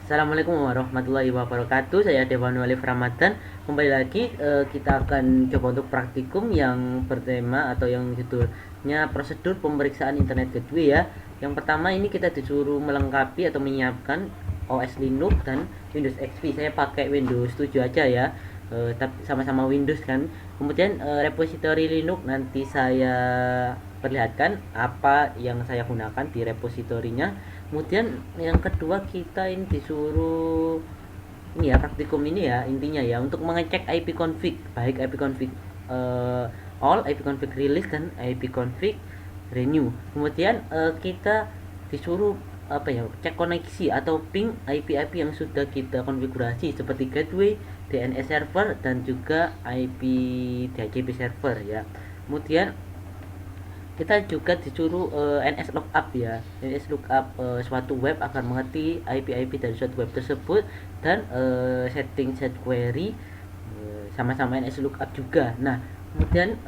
Assalamualaikum warahmatullahi wabarakatuh. Saya Dewan Walif Ramadan. Kembali lagi kita akan coba untuk praktikum yang bertema atau yang judulnya prosedur pemeriksaan internet gateway ya. Yang pertama ini kita disuruh melengkapi atau menyiapkan OS Linux dan Windows XP. Saya pakai Windows 7 aja ya. Tapi sama-sama Windows kan. Kemudian repository Linux nanti saya perlihatkan apa yang saya gunakan di repositorinya. Kemudian yang kedua kita ini disuruh ini ya praktikum ini ya intinya ya untuk mengecek IP config, baik IP config all, IP config release dan IP config renew. Kemudian kita disuruh apa ya, cek koneksi atau ping IP yang sudah kita konfigurasi seperti gateway, DNS server dan juga IP DHCP server ya. Kemudian kita juga disuruh NS lookup ya. NS lookup suatu web agar mengerti IP dari suatu web tersebut, dan setting set query sama-sama NS lookup juga. Nah, kemudian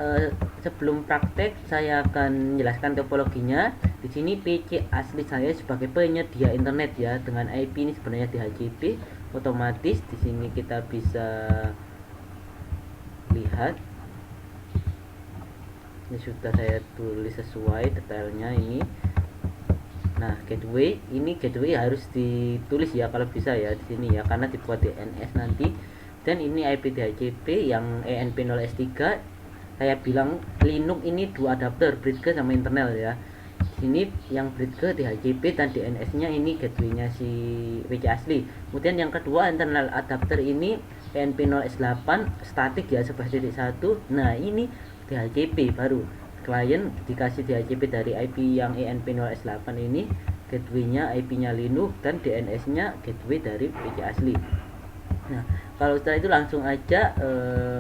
sebelum praktek saya akan menjelaskan topologinya. Di sini PC asli saya sebagai penyedia internet ya, dengan IP ini sebenarnya DHCP. Otomatis di sini kita bisa lihat ini sudah saya tulis sesuai detailnya ini. Nah, gateway harus ditulis ya kalau bisa ya di sini ya, karena dibuat DNS nanti. Dan ini IP DHCP yang ENP0S3. Saya bilang Linux ini dua adapter, bridge sama internal ya. Di sini yang bridge DHCP dan DNS-nya ini gateway-nya si PC asli. Kemudian yang kedua internal adapter ini ENP0S8 statik ya 11.1. Nah, ini DHCP baru. Klien dikasih DHCP dari IP yang ENP0S8 ini, gateway-nya IP-nya Linux dan DNS-nya gateway dari PC asli. Nah, kalau setelah itu langsung aja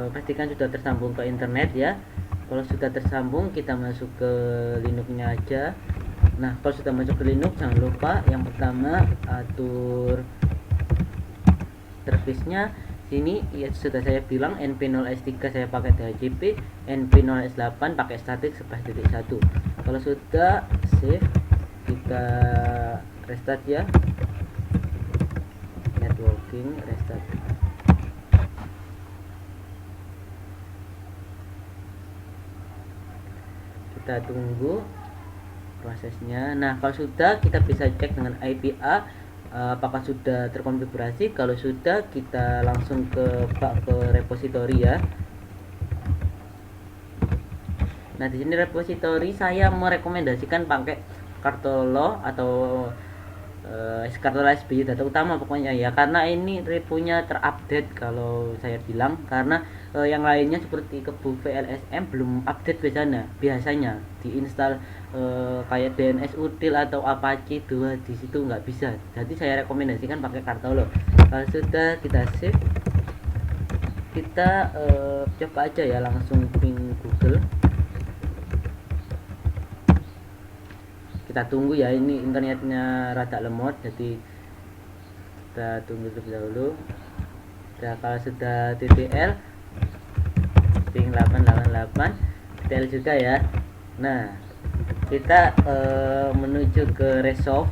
pastikan sudah tersambung ke internet ya. Kalau sudah tersambung kita masuk ke Linux-nya aja. Nah, kalau sudah masuk ke Linux jangan lupa yang pertama atur service-nya. Sini ya sudah saya bilang NP0S3 saya pakai DHCP, NP0S8 pakai statik 11.1. Kalau sudah save, kita restart ya. Networking restart. Kita tunggu prosesnya. Nah, kalau sudah kita bisa cek dengan IPA apakah sudah terkonfigurasi. Kalau sudah, kita langsung ke repository ya. Nah, di sini repository saya merekomendasikan pakai Kartolo atau Kartolo SBY data utama pokoknya ya, karena ini reponya terupdate kalau saya bilang, karena yang lainnya seperti Kebu VLSM belum update biasanya diinstal kayak DNS util atau Apache 2 di situ nggak bisa. Jadi saya rekomendasikan pakai Kartolo. Kalau sudah kita save, kita coba aja ya langsung ping Google. Kita tunggu ya, ini internetnya rada lemot, jadi kita tunggu terlebih dahulu. Nah, kalau sudah TTL ping 888 TTL juga ya. Nah, kita menuju ke resolve.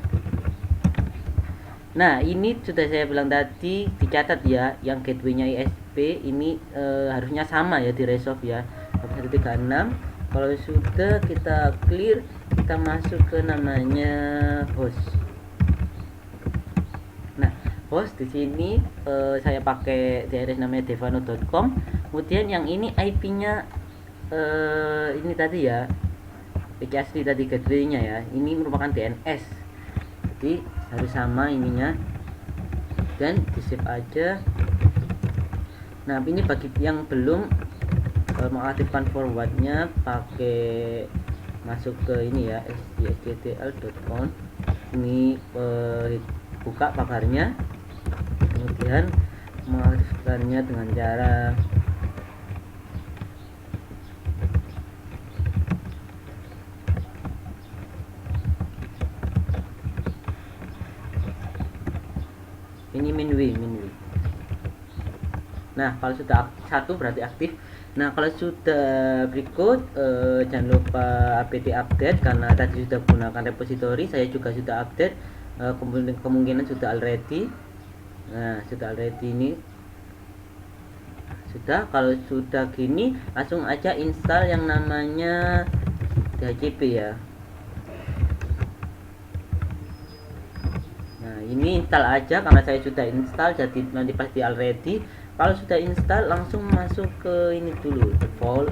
Nah, ini sudah saya bilang tadi, dicatat ya, yang gateway-nya ISP ini harusnya sama ya di resolve ya, 136. Kalau sudah kita clear, kita masuk ke namanya host. Nah, host di sini saya pakai DNS namanya devano.com. Kemudian yang ini IP-nya ini tadi ya, PC asli tadi gateway-nya ya. Ini merupakan DNS. Jadi harus sama ininya. Dan di save aja. Nah, ini bagi yang belum mengaktifkan forwardnya, pakai masuk ke ini ya, sdstl.com. Ini buka pagarnya, kemudian mengaktifkannya dengan cara ini minwi. Nah, kalau sudah satu berarti aktif. Nah, kalau sudah berikut jangan lupa apt update, karena tadi sudah gunakan repository, saya juga sudah update, kemungkinan sudah already. Nah, sudah ready ini. Sudah, kalau sudah gini langsung aja install yang namanya DHCP ya. Nah, ini install aja karena saya sudah install, jadi nanti pasti already. Kalau sudah install langsung masuk ke ini dulu, default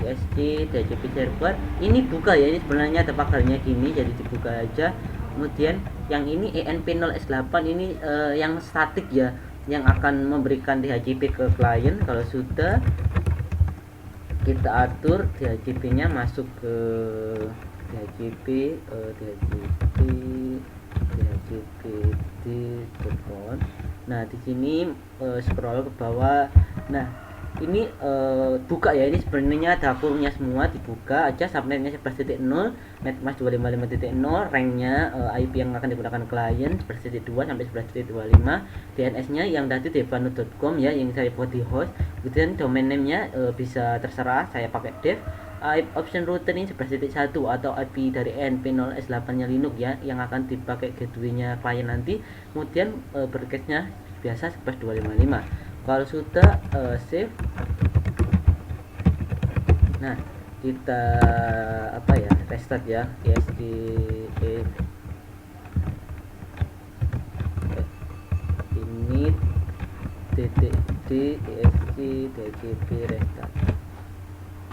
USD DHCP server. Ini buka ya, ini sebenarnya ada pagarnya gini, jadi dibuka aja. Kemudian yang ini ENP0S8 ini yang statik ya, yang akan memberikan DHCP ke klien. Kalau sudah kita atur DHCP nya masuk ke DHCP di default. Nah, di sini scroll ke bawah. Nah, ini buka ya, ini sebenarnya dapurnya semua dibuka aja. Subnetnya 11.0, netmask 255.0, ranknya IP yang akan digunakan klien 11.2 sampai 11.25, DNS nya yang tadi devanu.com ya, yang saya buat di host. Kemudian domain name nya bisa terserah, saya pakai dev. Option router ini 11.1 atau IP dari ENP0S8 nya Linux ya, yang akan dipakai gateway nya klien nanti. Kemudian broadcast nya biasa 11.255. Kalau sudah save, nah kita restart ya, ini DHCP restart.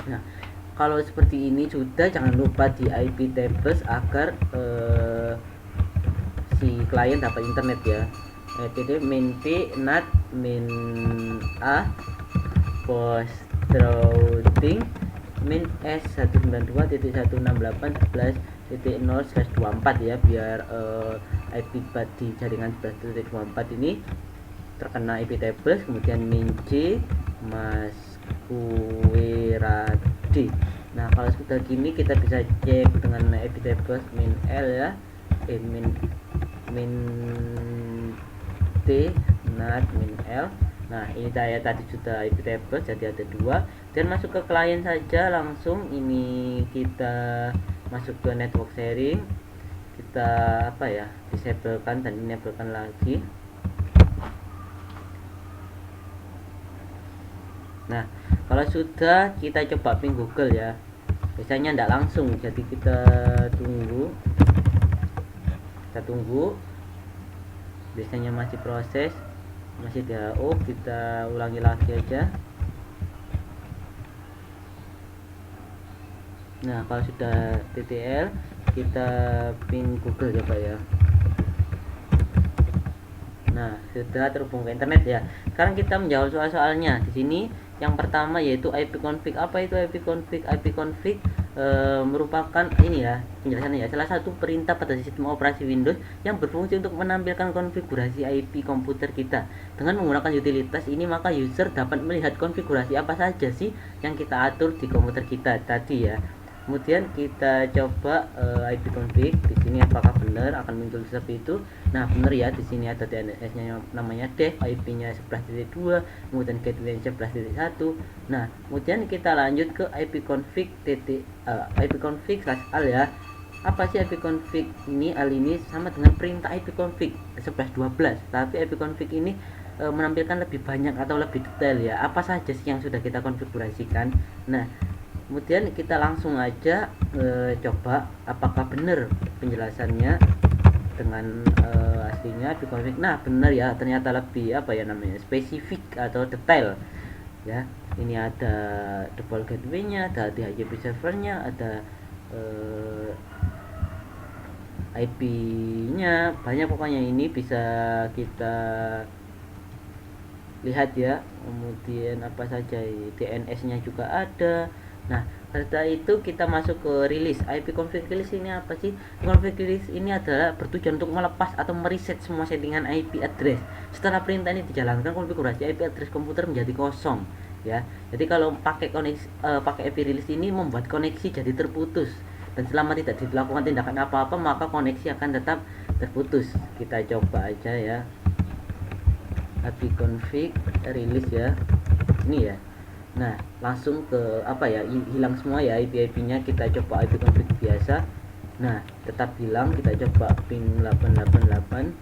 Nah, kalau seperti ini sudah, jangan lupa di IP tables agar si klien dapat internet ya. Jadi min p nat min a post routing min s 192.168.11.0/24 ya, biar IP di jaringan 11.24 ini terkena IP tables. Kemudian min c mas kuiradi. Nah, kalau sudah gini kita bisa cek dengan IP tables min l ya, min T nat min L. Nah, ini saya tadi sudah IP table, jadi ada dua. Dan masuk ke klien saja langsung. Ini kita masuk ke network sharing, kita disablekan dan enablekan lagi. Nah, kalau sudah kita coba ping Google ya, biasanya tidak langsung, jadi kita tunggu biasanya masih proses, masih DHO. Kita ulangi lagi aja. Nah, kalau sudah TTL kita ping Google coba ya. Nah, sudah terhubung ke internet ya. Sekarang kita menjawab soal-soalnya. Di sini yang pertama yaitu ipconfig. Apa itu ipconfig? Ipconfig merupakan ini ya penjelasannya ya, salah satu perintah pada sistem operasi Windows yang berfungsi untuk menampilkan konfigurasi IP komputer kita. Dengan menggunakan utilitas ini, maka user dapat melihat konfigurasi apa saja sih yang kita atur di komputer kita tadi ya. Kemudian kita coba ipconfig. Di sini apakah benar akan muncul seperti itu. Nah, benar ya, di sini ada DNS-nya namanya dev, IP-nya 11.2, kemudian gateway 11.1. Nah, kemudian kita lanjut ke ipconfig ipconfig/al ya. Apa sih ipconfig ini? Al ini sama dengan perintah ipconfig 11.12, tapi ipconfig ini menampilkan lebih banyak atau lebih detail ya, apa saja sih yang sudah kita konfigurasikan. Nah, kemudian kita langsung aja coba apakah benar penjelasannya dengan aslinya ipconfig. Nah, benar ya, ternyata lebih spesifik atau detail ya. Ini ada default gateway-nya, ada DHCP servernya, ada IP-nya, banyak pokoknya. Ini bisa kita lihat ya. Kemudian apa saja, DNS-nya juga ada. Nah, setelah itu kita masuk ke release. ipconfig release ini apa sih? Config release ini adalah bertujuan untuk melepas atau mereset semua settingan IP address. Setelah perintah ini dijalankan, konfigurasi IP address komputer menjadi kosong ya. Jadi kalau pakai IP release ini membuat koneksi jadi terputus, dan selama tidak dilakukan tindakan apa-apa maka koneksi akan tetap terputus. Kita coba aja ya, ipconfig release ya, ini ya. Nah, langsung ke hilang semua ya IP-nya. Kita coba ipconfig biasa. Nah, tetap hilang. Kita coba ping 888.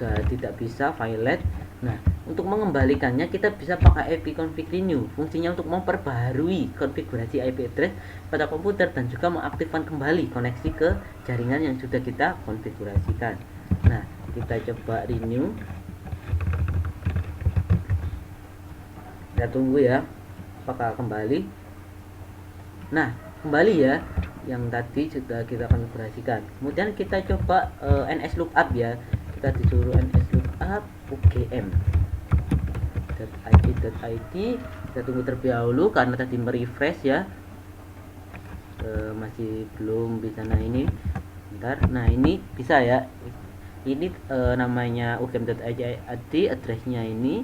juga tidak bisa violet. Nah, untuk mengembalikannya kita bisa pakai ipconfig renew. Fungsinya untuk memperbaharui konfigurasi IP address pada komputer dan juga mengaktifkan kembali koneksi ke jaringan yang sudah kita konfigurasikan. Nah, kita coba renew. Kita tunggu ya apakah kembali. Nah, kembali ya yang tadi sudah kita konfigurasikan. Kemudian kita coba ns lookup ya. Kita disuruh ns lookup ugm .id. Kita tunggu terlebih dahulu karena tadi merefresh ya. Masih belum bisa. Nah ini bentar. Nah ini bisa ya. Ini namanya ugm.id, addressnya ini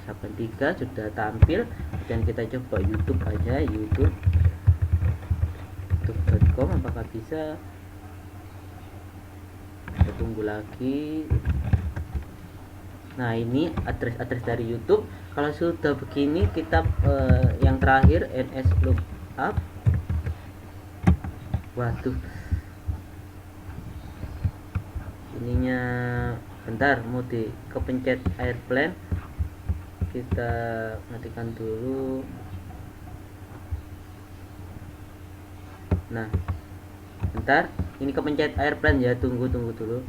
83 sudah tampil. Dan kita coba YouTube aja, youtube.com apakah bisa. Kita tunggu lagi. Nah ini address dari YouTube. Kalau sudah begini kita yang terakhir ns lookup. Waduh, ininya bentar, mau kepencet airplane. Kita matikan dulu. Nah bentar, ini kepencet airplane ya, tunggu dulu.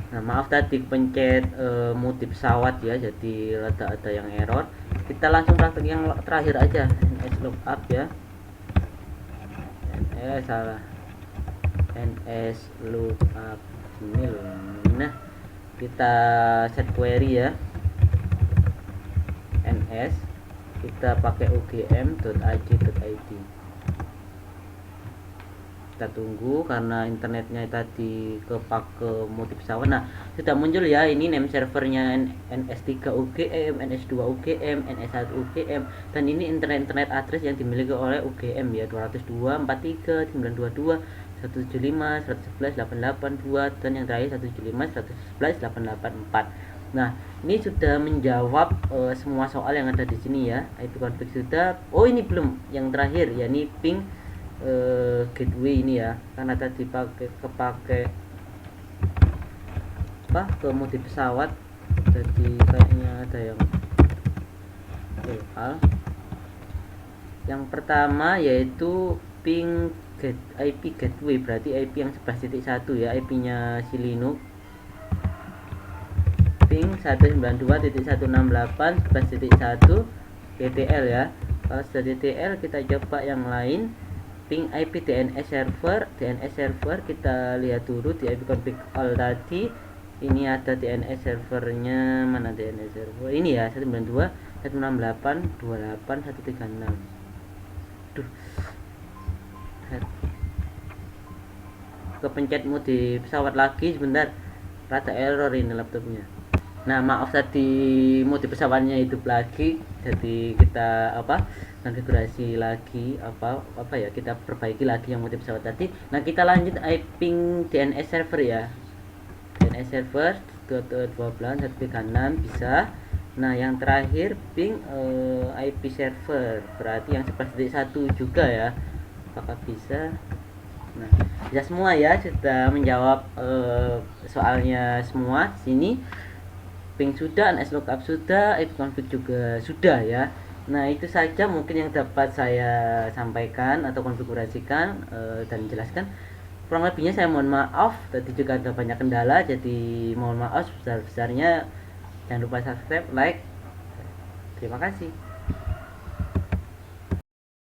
Nah maaf tadi pencet mode pesawat ya, jadi ada yang error. Kita langsung praktek yang terakhir aja, ns lookup ya. ns lookup nil. Nah kita set query ya, ns kita pakai ugm.id. Kita tunggu karena internetnya tadi kepake mode pesawat. Nah sudah muncul ya, ini name servernya ns3 ugm, ns2 ugm, ns1 ugm, dan ini internet address yang dimiliki oleh ugm ya, 202.43, 922, 175, 111, 882, dan yang terakhir 175, 111, 884. Nah ini sudah menjawab semua soal yang ada di sini ya. ipconfig sudah. Oh ini belum, yang terakhir ya, ini ping gateway ini ya, karena tadi kepake ke mode pesawat, jadi kayaknya ada yang hal. Yang pertama yaitu ping IP gateway, berarti IP yang 11.1 ya, IP nya si Linux. Ping 192.168 11.1 DTL ya. Kalau sudah DTL kita coba yang lain. Ping IP DNS server kita lihat dulu di ipconfig all tadi. Ini ada DNS servernya, mana DNS server ini ya, 192.168.28.136. Duh, kepencet mode pesawat lagi sebentar, rada error ini laptopnya. Nah maaf tadi mode pesawatnya hidup lagi, jadi kita konfigurasi lagi ya, kita perbaiki lagi yang mode pesawat tadi. Nah kita lanjut ping DNS server ya, DNS server 12.136 bisa. Nah yang terakhir ping IP server, berarti yang 11.1 juga ya, apakah bisa. Nah bisa semua ya, sudah menjawab soalnya semua sini. Ping sudah, ns lookup sudah, ipconfig juga sudah ya. Nah itu saja mungkin yang dapat saya sampaikan atau konfigurasikan dan jelaskan. Kurang lebihnya saya mohon maaf, tadi juga ada banyak kendala, jadi mohon maaf sebesar-besarnya. Jangan lupa subscribe, like. Terima kasih.